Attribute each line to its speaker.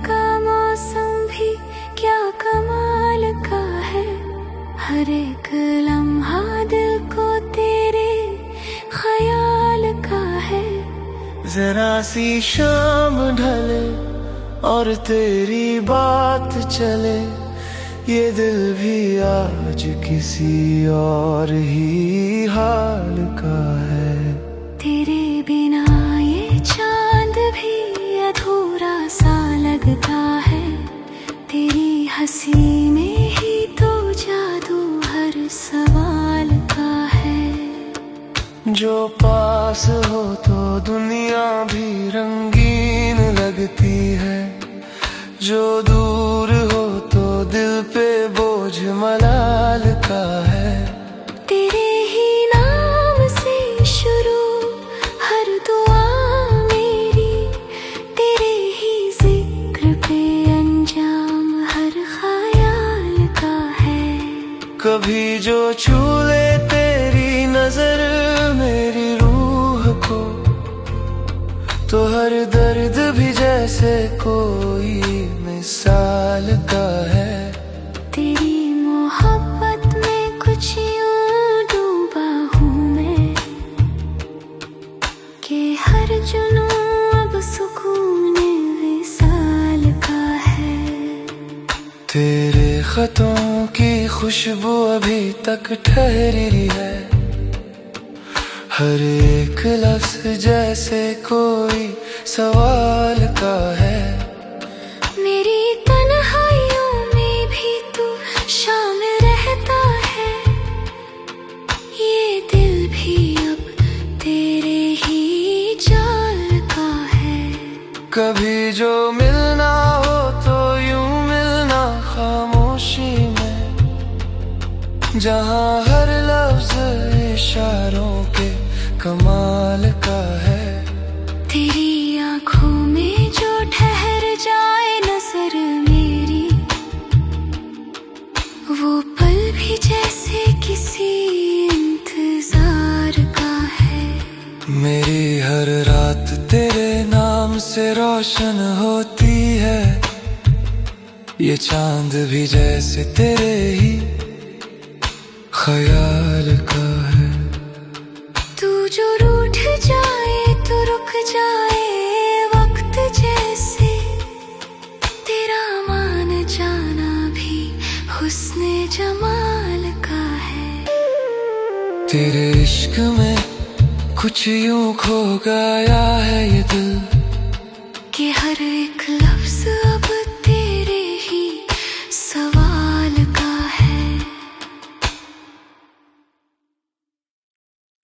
Speaker 1: का मौसम भी क्या कमाल का है। हर एक लम्हा दिल को तेरे ख्याल का है।
Speaker 2: जरा सी शाम ढले और तेरी बात चले, ये दिल भी आज किसी और ही हाल का है।
Speaker 1: तेरे बिना ये चांद भी अधूरा सा लगता है। तेरी हंसी में ही तो जादू हर सवाल का है।
Speaker 2: जो पास हो तो दुनिया भी रंगीन लगती है, जो दूर हो तो दिल पे बोझ मलाल का है।
Speaker 1: तेरे ही नाम से शुरू हर दुआ मेरी, तेरे ही जिक्र पे अंजाम हर ख्याल का है।
Speaker 2: कभी जो छू ले तेरी नजर मेरी रूह को, तो हर दर्द भी जैसे कोई मिसाल का है।
Speaker 1: तेरी मोहब्बत में कुछ यूं डूबा हूँ मैं, कि हर जुनून अब सुकून विसाल का है।
Speaker 2: तेरे खतों की खुशबू अभी तक ठहरी है, हर एक लफ्ज जैसे कोई सवाल का है।
Speaker 1: मेरी तन्हाइयों में भी तू शामिल रहता है, ये दिल भी अब तेरे ही जाल का है।
Speaker 2: कभी जो मिलना हो तो यूं मिलना खामोशी में, जहां हर लफ्ज इशारों के कमाल का है।
Speaker 1: तेरी आंखों में जो ठहर जाए नजर मेरी, वो पल भी जैसे किसी इंतजार का है।
Speaker 2: मेरी हर रात तेरे नाम से रोशन होती है, ये चांद भी जैसे तेरे ही ख्याल का है।
Speaker 1: तू जो रूठ जाए तो रुक जाए वक्त जैसे, तेरा मान जाना भी हुस्ने जमाल का है।
Speaker 2: तेरे इश्क में कुछ यूं खो गया है ये दिल,
Speaker 1: कि हर एक लफ्ज